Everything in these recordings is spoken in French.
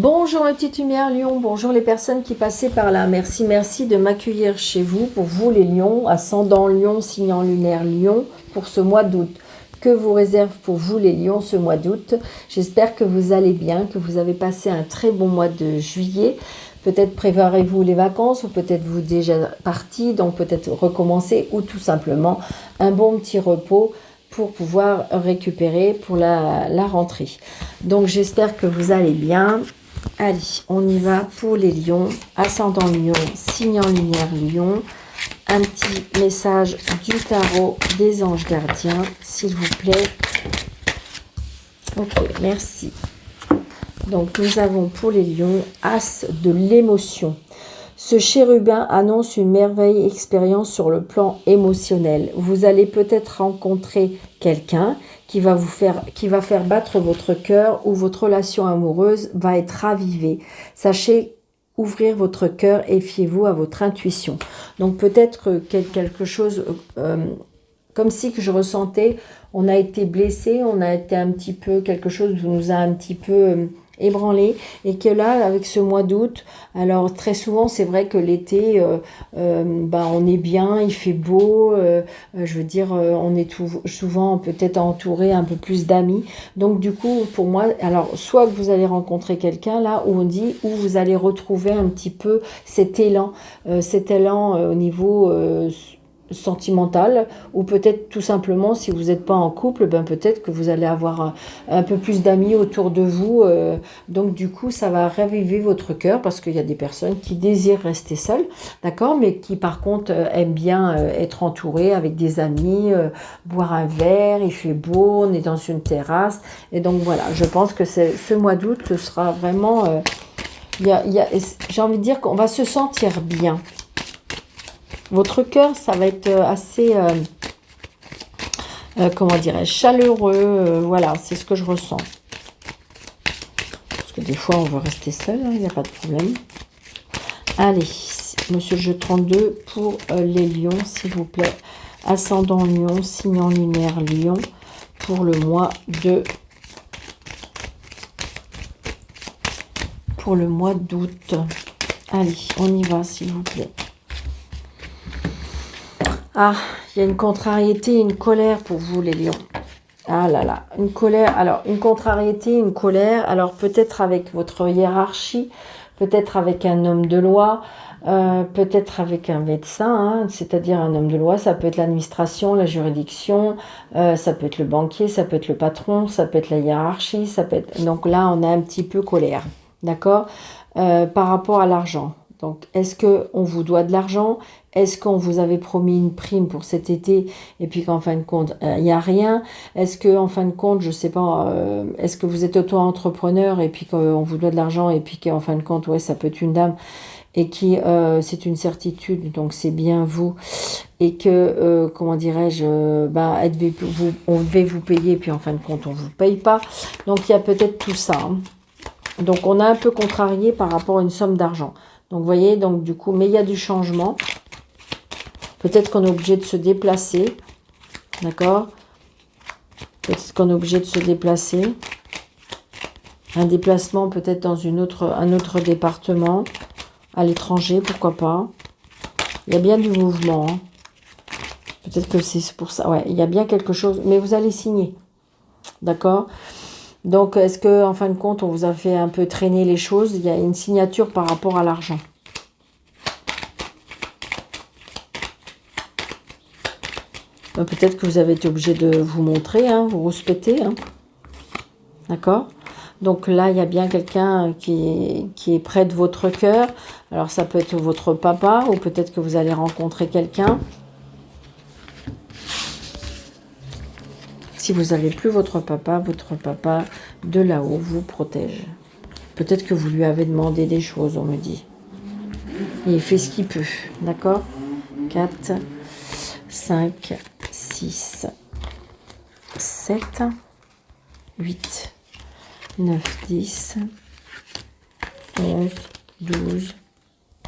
Bonjour les petites lumières Lion, bonjour les personnes qui passaient par là. Merci, merci de m'accueillir chez vous. Pour vous les lions, ascendant Lion, signe lunaire Lion, pour ce mois d'août. Que vous réserve pour vous les lions ce mois d'août? J'espère que vous allez bien, que vous avez passé un très bon mois de juillet. Peut-être préparez-vous les vacances ou peut-être vous déjà parti, donc peut-être recommencer ou tout simplement un bon petit repos pour pouvoir récupérer pour la rentrée. Donc j'espère que vous allez bien. Allez, on y va pour les lions, ascendant lion, signe en lumière lion. Un petit message du tarot des anges gardiens, s'il vous plaît. Ok, merci. Donc nous avons pour les lions, as de l'émotion. Ce chérubin annonce une merveilleuse expérience sur le plan émotionnel. Vous allez peut-être rencontrer quelqu'un qui va faire battre votre cœur ou votre relation amoureuse va être ravivée. Sachez ouvrir votre cœur et fiez-vous à votre intuition. Donc peut-être quelque chose comme si que je ressentais, on a été blessé, on a été un petit peu, quelque chose nous a un petit peu ébranlé, et que là avec ce mois d'août, alors très souvent c'est vrai que l'été on est bien, il fait beau, je veux dire on est souvent peut-être entouré un peu plus d'amis, donc du coup pour moi, alors soit que vous allez rencontrer quelqu'un là où on dit, où vous allez retrouver un petit peu cet élan au niveau sentimental, ou peut-être tout simplement si vous n'êtes pas en couple, ben peut-être que vous allez avoir un peu plus d'amis autour de vous, donc du coup ça va raviver votre cœur, parce qu'il y a des personnes qui désirent rester seules, d'accord, mais qui par contre aiment bien être entourées avec des amis, boire un verre, il fait beau, on est dans une terrasse, et donc voilà, je pense que ce mois d'août ce sera vraiment j'ai envie de dire qu'on va se sentir bien. Votre cœur, ça va être assez, comment dirais-je, chaleureux. Voilà, c'est ce que je ressens. Parce que des fois, on veut rester seul, il n'y a pas de problème. Allez, monsieur le jeu 32, pour les lions, s'il vous plaît. Ascendant lion, signe en lunaire lion, pour le mois d'août. Allez, on y va, s'il vous plaît. Ah, il y a une contrariété, une colère pour vous les lions. Ah là là, une colère, alors une contrariété, une colère, alors peut-être avec votre hiérarchie, peut-être avec un homme de loi, peut-être avec un médecin, hein, c'est-à-dire un homme de loi, ça peut être l'administration, la juridiction, ça peut être le banquier, ça peut être le patron, ça peut être la hiérarchie, ça peut être... Donc là, on a un petit peu colère, d'accord, par rapport à l'argent. Donc, est-ce qu'on vous doit de l'argent? Est-ce qu'on vous avait promis une prime pour cet été et puis qu'en fin de compte, il n'y a rien? Est-ce qu'en fin de compte, je ne sais pas, est-ce que vous êtes auto-entrepreneur et puis qu'on vous doit de l'argent et puis qu'en fin de compte, ouais, ça peut être une dame et qui, c'est une certitude, donc c'est bien vous, et que, comment dirais-je, on devait vous payer et puis en fin de compte, on ne vous paye pas. Donc, il y a peut-être tout ça, hein. Donc, on a un peu contrarié par rapport à une somme d'argent. Donc, vous voyez, donc du coup, mais il y a du changement. Peut-être qu'on est obligé de se déplacer. D'accord? Peut-être qu'on est obligé de se déplacer. Un déplacement peut-être dans un autre département. À l'étranger, pourquoi pas. Il y a bien du mouvement, hein. Peut-être que c'est pour ça. Ouais, il y a bien quelque chose. Mais vous allez signer. D'accord? Donc, est-ce que en fin de compte, on vous a fait un peu traîner les choses? Il y a une signature par rapport à l'argent. Peut-être que vous avez été obligé de vous montrer, hein, vous rouspéter, hein. D'accord? Donc là, il y a bien quelqu'un qui est près de votre cœur. Alors, ça peut être votre papa ou peut-être que vous allez rencontrer quelqu'un. Si vous n'avez plus votre papa de là-haut vous protège. Peut-être que vous lui avez demandé des choses, on me dit. Et il fait ce qu'il peut. D'accord? 4, 5, 6, 7, 8, 9, 10, 11, 12,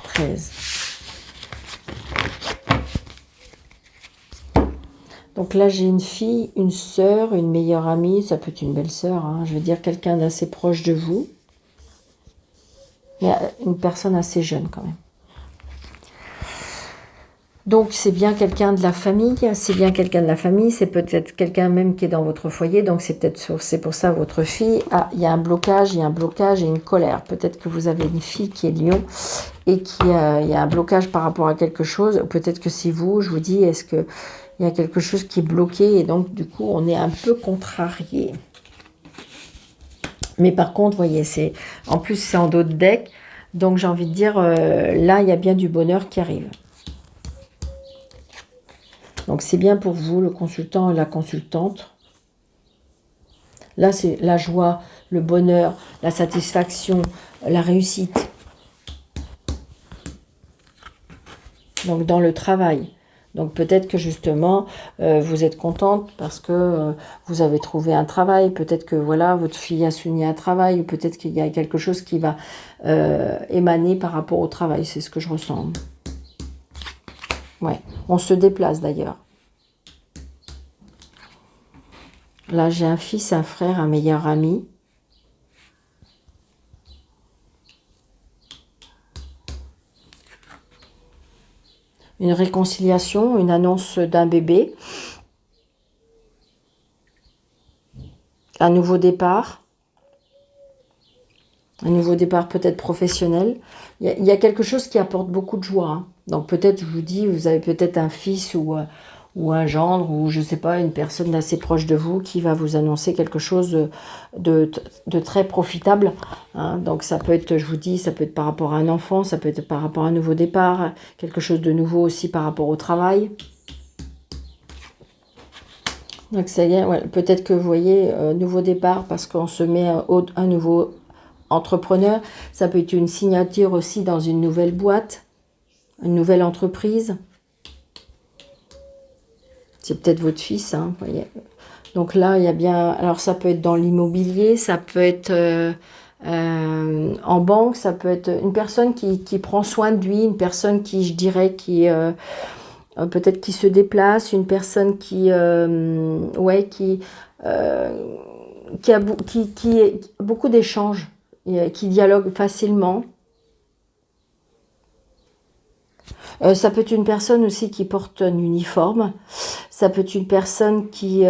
13. Donc là, j'ai une fille, une sœur, une meilleure amie. Ça peut être une belle-sœur, hein, je veux dire quelqu'un d'assez proche de vous. Mais une personne assez jeune quand même. Donc c'est bien quelqu'un de la famille, c'est peut-être quelqu'un même qui est dans votre foyer, donc c'est pour ça votre fille, il y a un blocage, et une colère. Peut-être que vous avez une fille qui est lion et il y a un blocage par rapport à quelque chose, peut-être que c'est vous, je vous dis, est-ce qu'il y a quelque chose qui est bloqué et donc du coup on est un peu contrarié. Mais par contre, vous voyez, en plus c'est en dos de deck, donc j'ai envie de dire, là il y a bien du bonheur qui arrive. Donc, c'est bien pour vous, le consultant et la consultante. Là, c'est la joie, le bonheur, la satisfaction, la réussite. Donc, dans le travail. Donc, peut-être que justement, vous êtes contente parce que vous avez trouvé un travail. Peut-être que, voilà, votre fille a souligné un travail. Ou peut-être qu'il y a quelque chose qui va émaner par rapport au travail. C'est ce que je ressens. Ouais, on se déplace d'ailleurs. Là, j'ai un fils, un frère, un meilleur ami. Une réconciliation, une annonce d'un bébé. Un nouveau départ. Un nouveau départ peut-être professionnel. Il y a quelque chose qui apporte beaucoup de joie. Hein. Donc peut-être, je vous dis, vous avez peut-être un fils ou un gendre ou je ne sais pas, une personne assez proche de vous qui va vous annoncer quelque chose de très profitable. Hein. Donc ça peut être, je vous dis, ça peut être par rapport à un enfant, ça peut être par rapport à un nouveau départ, quelque chose de nouveau aussi par rapport au travail. Donc ça y est, ouais, peut-être que vous voyez, nouveau départ parce qu'on se met un nouveau entrepreneur. Ça peut être une signature aussi dans une nouvelle boîte, une nouvelle entreprise. C'est peut-être votre fils, hein, vous voyez. Donc là, il y a bien... Alors ça peut être dans l'immobilier, ça peut être en banque, ça peut être une personne qui prend soin de lui, une personne qui, je dirais, qui... peut-être qui se déplace, une personne qui a beaucoup d'échanges, qui dialogue facilement. Ça peut être une personne aussi qui porte un uniforme. Ça peut être une personne qui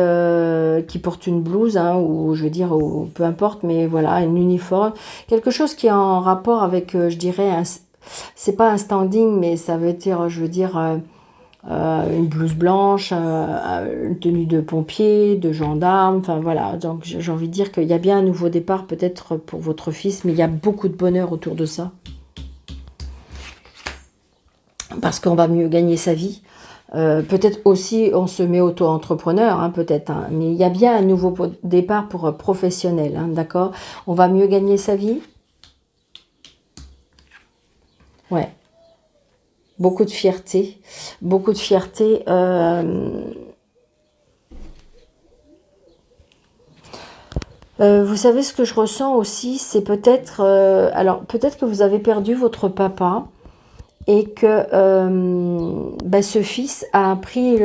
porte une blouse, hein, ou je veux dire, ou, peu importe, mais voilà, un uniforme. Quelque chose qui est en rapport avec, je dirais, c'est pas un standing, mais ça veut dire, je veux dire... une blouse blanche, une tenue de pompier, de gendarme, enfin voilà. Donc j'ai envie de dire qu'il y a bien un nouveau départ peut-être pour votre fils, mais il y a beaucoup de bonheur autour de ça. Parce qu'on va mieux gagner sa vie. Peut-être aussi on se met auto-entrepreneur, hein, peut-être, hein, mais il y a bien un nouveau départ pour professionnel, hein, d'accord? On va mieux gagner sa vie. Ouais. Beaucoup de fierté, beaucoup de fierté. Vous savez ce que je ressens aussi, c'est peut-être... alors, peut-être que vous avez perdu votre papa et que ce fils a appris,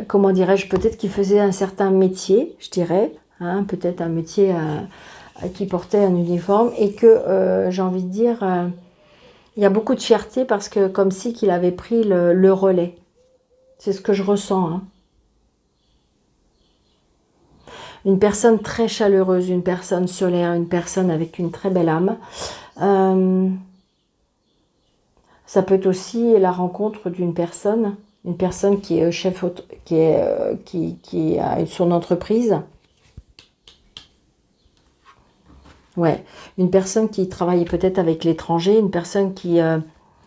comment dirais-je, peut-être qu'il faisait un certain métier, je dirais, hein, peut-être un métier qui portait un uniforme et que, j'ai envie de dire... il y a beaucoup de fierté parce que comme si qu'il avait pris le relais. C'est ce que je ressens. Hein. Une personne très chaleureuse, une personne solaire, une personne avec une très belle âme. Ça peut être aussi la rencontre d'une personne, une personne qui est chef, qui a son entreprise. Ouais, une personne qui travaille peut-être avec l'étranger, une personne qui...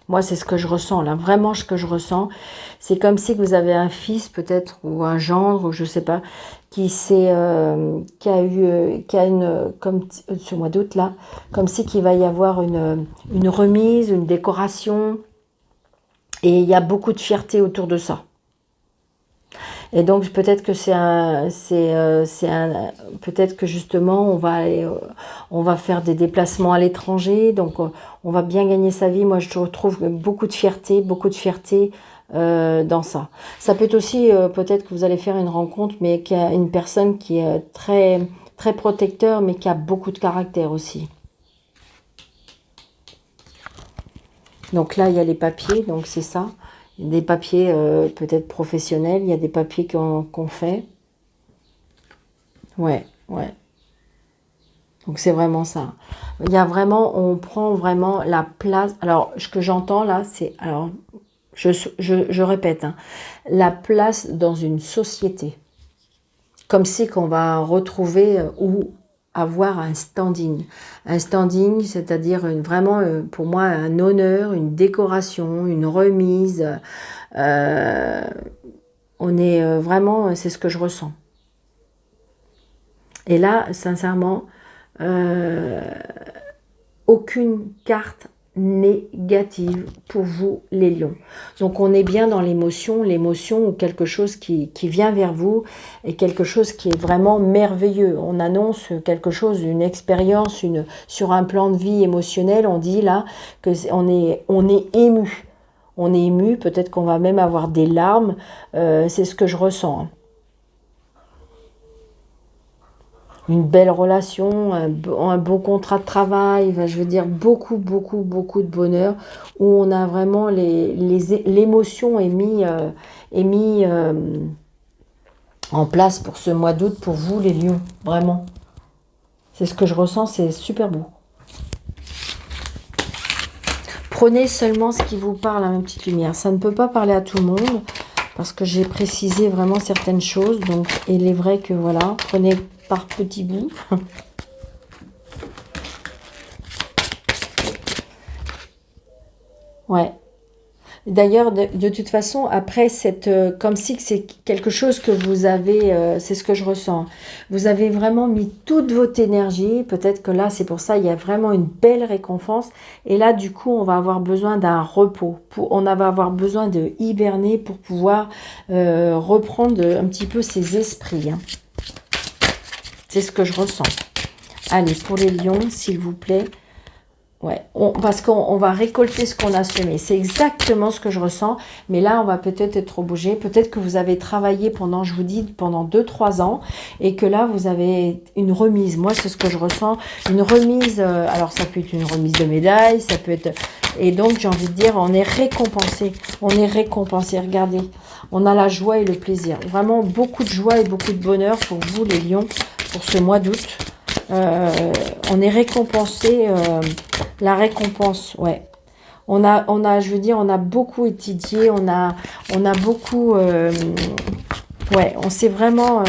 moi, c'est ce que je ressens, là. Vraiment, ce que je ressens, c'est comme si vous avez un fils, peut-être, ou un gendre, ou je sais pas, qui a une... Comme ce mois d'août, là, comme si qu'il va y avoir une remise, une décoration. Et il y a beaucoup de fierté autour de ça. Et donc peut-être que peut-être que justement on va faire des déplacements à l'étranger, donc on va bien gagner sa vie. Moi je retrouve beaucoup de fierté dans ça. Ça peut être aussi peut-être que vous allez faire une rencontre, mais qui a une personne qui est très très protecteur, mais qui a beaucoup de caractère aussi. Donc là, il y a les papiers, donc c'est ça. Des papiers peut-être professionnels, il y a des papiers qu'on fait. Ouais, ouais. Donc c'est vraiment ça. Il y a vraiment, on prend vraiment la place. Alors, ce que j'entends là, c'est, alors, je répète, hein, la place dans une société. Comme si qu'on va retrouver ou avoir un standing. Un standing, c'est-à-dire vraiment, pour moi, un honneur, une décoration, une remise. Euh, on est vraiment, c'est ce que je ressens. Et là, sincèrement, aucune carte négative pour vous les lions. Donc on est bien dans l'émotion ou quelque chose qui vient vers vous et quelque chose qui est vraiment merveilleux. On annonce quelque chose, une expérience, sur un plan de vie émotionnel, on dit là que on est ému. On est ému, peut-être qu'on va même avoir des larmes, c'est ce que je ressens. Une belle relation, un bon contrat de travail, je veux dire beaucoup de bonheur, où on a vraiment l'émotion est mis en place pour ce mois d'août, pour vous les lions, vraiment. C'est ce que je ressens, c'est super beau. Prenez seulement ce qui vous parle à ma petite lumière. Ça ne peut pas parler à tout le monde, parce que j'ai précisé vraiment certaines choses, donc il est vrai que voilà, prenez par petits bouts. Ouais. D'ailleurs, de toute façon, après, comme si c'est quelque chose que vous avez, c'est ce que je ressens. Vous avez vraiment mis toute votre énergie. Peut-être que là, c'est pour ça, il y a vraiment une belle récompense. Et là, du coup, on va avoir besoin d'un repos. On va avoir besoin de hiberner pour pouvoir reprendre un petit peu ses esprits. Hein. C'est ce que je ressens. Allez, pour les lions, s'il vous plaît. Ouais, parce qu'on va récolter ce qu'on a semé. C'est exactement ce que je ressens. Mais là, on va peut-être être obligé. Peut-être que vous avez travaillé pendant, je vous dis, pendant 2-3 ans. Et que là, vous avez une remise. Moi, c'est ce que je ressens. Une remise. Alors, ça peut être une remise de médaille. Ça peut être... Et donc, j'ai envie de dire, on est récompensé. On est récompensé. Regardez. On a la joie et le plaisir. Vraiment, beaucoup de joie et beaucoup de bonheur pour vous, les lions, pour ce mois d'août. On est récompensé, la récompense, ouais. On a, je veux dire, on a beaucoup étudié, on a beaucoup, ouais, on s'est vraiment,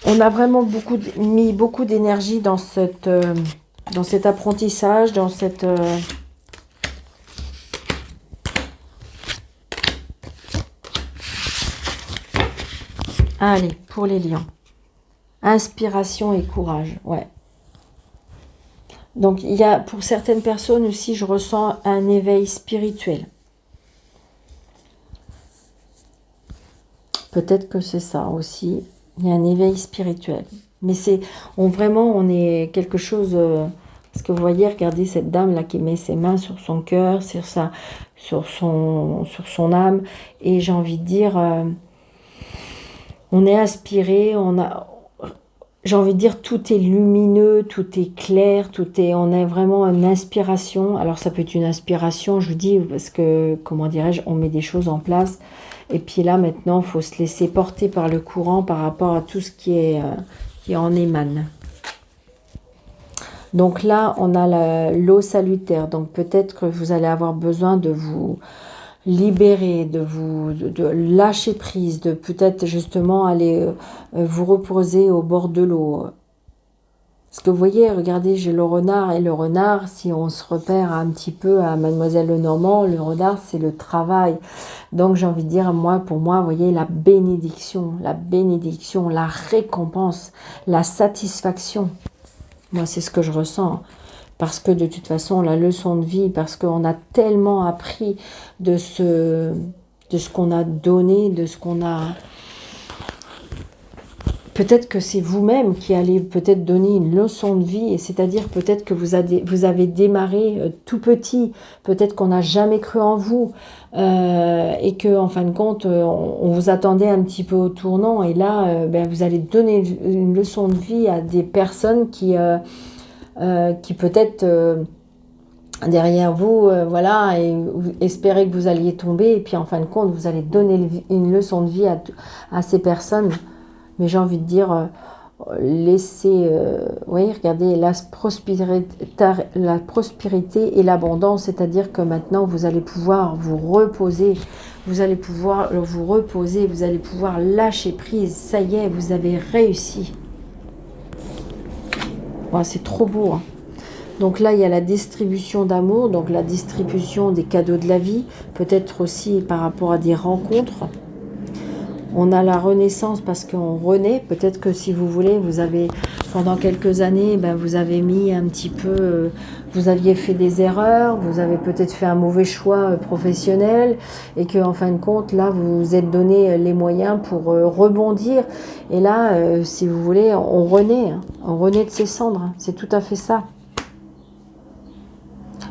on a vraiment mis beaucoup d'énergie dans cet apprentissage, dans cette, allez, pour les lions. Inspiration et courage, ouais. Donc, il y a, pour certaines personnes aussi, je ressens un éveil spirituel. Peut-être que c'est ça aussi. Il y a un éveil spirituel. Mais c'est, on est quelque chose... parce que vous voyez, regardez cette dame-là qui met ses mains sur son cœur, sur son âme. Et j'ai envie de dire, on est inspiré, j'ai envie de dire, tout est lumineux, tout est clair, on a vraiment une inspiration. Alors ça peut être une inspiration, je vous dis, parce que, comment dirais-je, on met des choses en place. Et puis là, maintenant, il faut se laisser porter par le courant par rapport à tout ce qui en émane. Donc là, on a l'eau salutaire. Donc peut-être que vous allez avoir besoin de vous libérer, de lâcher prise, de peut-être justement aller vous reposer au bord de l'eau. Parce que vous voyez, regardez, j'ai le renard, et le renard, si on se repère un petit peu à Mademoiselle Lenormand, le renard, c'est le travail. Donc j'ai envie de dire, pour moi, vous voyez, la bénédiction, la récompense, la satisfaction. Moi, c'est ce que je ressens. Parce que de toute façon, la leçon de vie, parce qu'on a tellement appris de ce qu'on a donné, de ce qu'on a... Peut-être que c'est vous-même qui allez peut-être donner une leçon de vie, et c'est-à-dire peut-être que vous avez démarré tout petit, peut-être qu'on n'a jamais cru en vous, et que en fin de compte, on vous attendait un petit peu au tournant, et là, vous allez donner une leçon de vie à des personnes qui peut-être derrière vous, voilà, et vous espérez que vous alliez tomber, et puis en fin de compte, vous allez donner une leçon de vie à ces personnes. Mais j'ai envie de dire, laissez, oui, regardez, la prospérité et l'abondance, c'est-à-dire que maintenant, vous allez pouvoir vous reposer, vous allez pouvoir vous reposer, vous allez pouvoir lâcher prise, ça y est, vous avez réussi. Ouais, c'est trop beau, hein. Donc là, il y a la distribution d'amour, donc la distribution des cadeaux de la vie, peut-être aussi par rapport à des rencontres. On a la renaissance parce qu'on renaît. Peut-être que si vous voulez, vous avez, pendant quelques années, ben, vous avez mis un petit peu, vous aviez fait des erreurs, vous avez peut-être fait un mauvais choix professionnel et que en fin de compte, là, vous vous êtes donné les moyens pour rebondir. Et là, si vous voulez, on renaît de ses cendres. Hein. C'est tout à fait ça.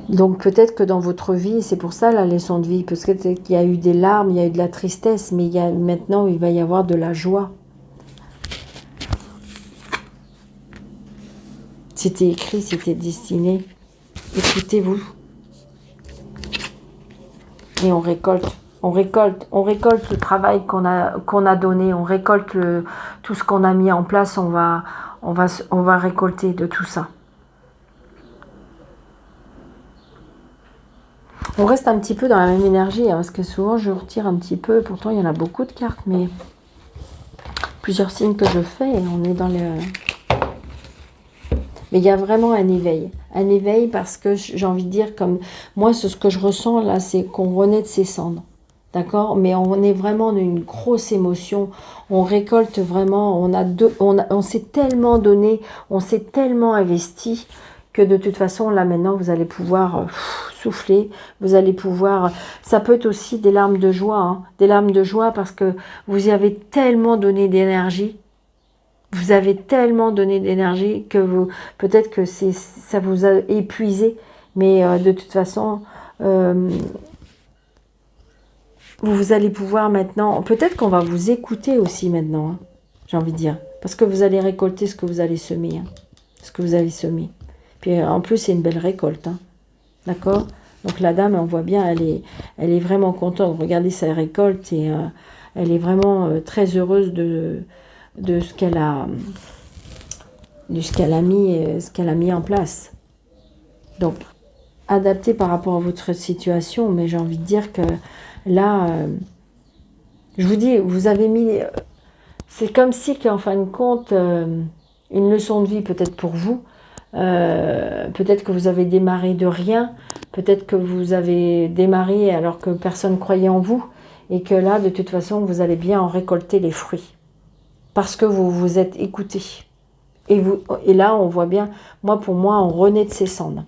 Donc peut-être que dans votre vie, c'est pour ça la leçon de vie, parce qu'il y a eu des larmes, il y a eu de la tristesse, mais maintenant il va y avoir de la joie. C'était écrit, c'était destiné. Écoutez-vous. Et on récolte le travail qu'on a donné, on récolte tout ce qu'on a mis en place, on va récolter de tout ça. On reste un petit peu dans la même énergie, hein, parce que souvent je retire un petit peu, pourtant il y en a beaucoup de cartes, mais plusieurs signes que je fais, et on est dans le... Mais il y a vraiment un éveil parce que j'ai envie de dire, comme moi, ce que je ressens là, c'est qu'on renaît de ses cendres, d'accord? Mais on est vraiment dans une grosse émotion, on récolte vraiment, on s'est tellement donné, on s'est tellement investi, que de toute façon, là maintenant, vous allez pouvoir souffler, vous allez pouvoir... Ça peut être aussi des larmes de joie, hein, des larmes de joie parce que vous y avez tellement donné d'énergie, vous avez tellement donné d'énergie que vous... Peut-être que ça vous a épuisé, mais de toute façon, vous allez pouvoir maintenant... Peut-être qu'on va vous écouter aussi maintenant, hein, j'ai envie de dire, parce que vous allez récolter ce que vous allez semer, hein, ce que vous avez semé. Puis en plus, c'est une belle récolte. Hein. D'accord? Donc la dame, on voit bien, elle est vraiment contente. Regardez sa récolte et elle est vraiment très heureuse de ce qu'elle a, ce qu'elle a mis en place. Donc, adapté par rapport à votre situation, mais j'ai envie de dire que là, je vous dis, vous avez mis... c'est comme si, qu'en fin de compte, une leçon de vie peut-être pour vous, peut-être que vous avez démarré de rien, peut-être que vous avez démarré alors que personne ne croyait en vous, et que là, de toute façon, vous allez bien en récolter les fruits. Parce que vous vous êtes écouté. Et là, on voit bien, pour moi, on renaît de ses cendres.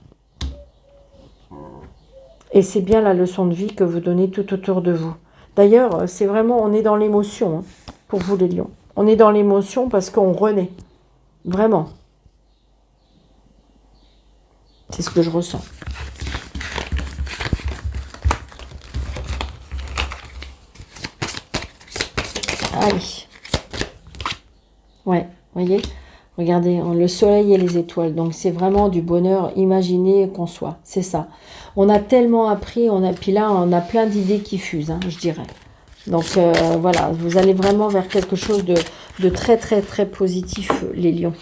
Et c'est bien la leçon de vie que vous donnez tout autour de vous. D'ailleurs, c'est vraiment, on est dans l'émotion, hein, pour vous les lions. On est dans l'émotion parce qu'on renaît. Vraiment. C'est ce que je ressens. Allez. Ouais, voyez, regardez, le soleil et les étoiles. Donc, c'est vraiment du bonheur imaginé qu'on soit. C'est ça. On a tellement appris, puis là, on a plein d'idées qui fusent, hein, je dirais. Donc, voilà, vous allez vraiment vers quelque chose de très, très, très positif, les lions.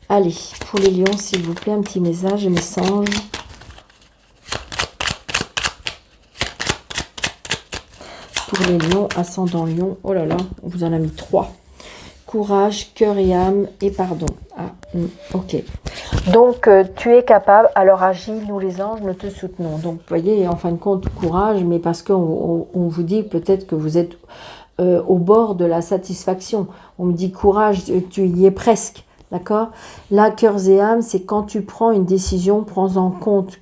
Allez, pour les lions, s'il vous plaît, un petit message, Pour les lions, ascendant lion, oh là là, on vous en a mis 3. Courage, cœur et âme et pardon. Ah, ok. Donc, tu es capable, alors agis, nous les anges, nous te soutenons. Donc, vous voyez, en fin de compte, courage, mais parce qu'on vous dit peut-être que vous êtes au bord de la satisfaction. On me dit courage, tu y es presque. D'accord? Là, cœurs et âmes, c'est quand tu prends une décision, prends en compte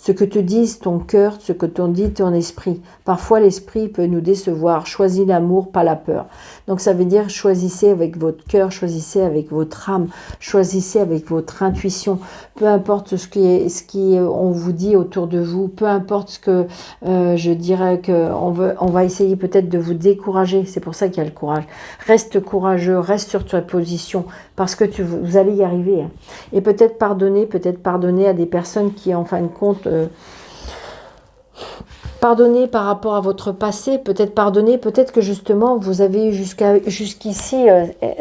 ce que te disent ton cœur, ce que te dit ton esprit. Parfois, l'esprit peut nous décevoir. Choisis l'amour, pas la peur. Donc, ça veut dire choisissez avec votre cœur, choisissez avec votre âme, choisissez avec votre intuition. Peu importe ce qui on vous dit autour de vous, peu importe ce que je dirais on va essayer peut-être de vous décourager. C'est pour ça qu'il y a le courage. Reste courageux, reste sur ta position parce que vous allez y arriver. Hein. Et peut-être pardonner à des personnes qui, en fin de compte, Pardonnez par rapport à votre passé, peut-être pardonner, peut-être que justement vous avez eu jusqu'ici,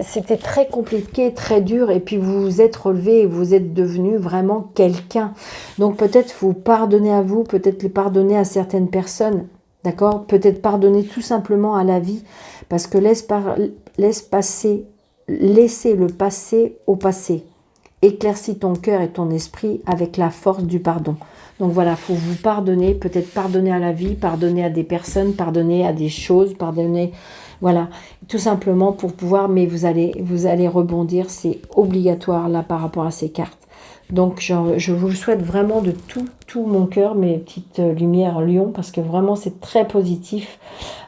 c'était très compliqué, très dur, et puis vous vous êtes relevé et vous êtes devenu vraiment quelqu'un. Donc peut-être vous pardonner à vous, peut-être les pardonner à certaines personnes, d'accord? Peut-être pardonner tout simplement à la vie, parce que laisser le passé au passé. Éclaircis ton cœur et ton esprit avec la force du pardon. Donc voilà, il faut vous pardonner, peut-être pardonner à la vie, pardonner à des personnes, pardonner à des choses, pardonner, voilà, tout simplement pour pouvoir, mais vous allez rebondir, c'est obligatoire là par rapport à ces cartes. Donc je vous le souhaite vraiment de tout mon cœur, mes petites lumières lion, parce que vraiment c'est très positif.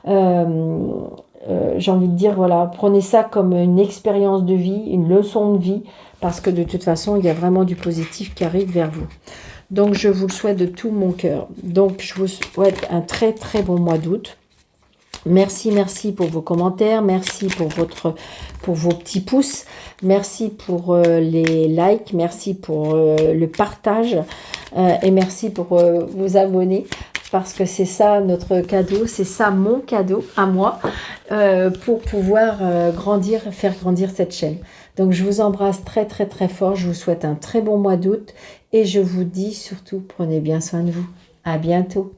J'ai envie de dire, voilà, prenez ça comme une expérience de vie, une leçon de vie, parce que de toute façon, il y a vraiment du positif qui arrive vers vous. Donc, je vous le souhaite de tout mon cœur. Donc, je vous souhaite un très, très bon mois d'août. Merci, merci pour vos commentaires. Merci pour vos petits pouces. Merci pour les likes. Merci pour le partage. Et merci pour vous abonner. Parce que c'est ça notre cadeau. C'est ça mon cadeau à moi. Pour pouvoir faire grandir cette chaîne. Donc, je vous embrasse très, très, très fort. Je vous souhaite un très bon mois d'août. Et je vous dis surtout, prenez bien soin de vous. À bientôt.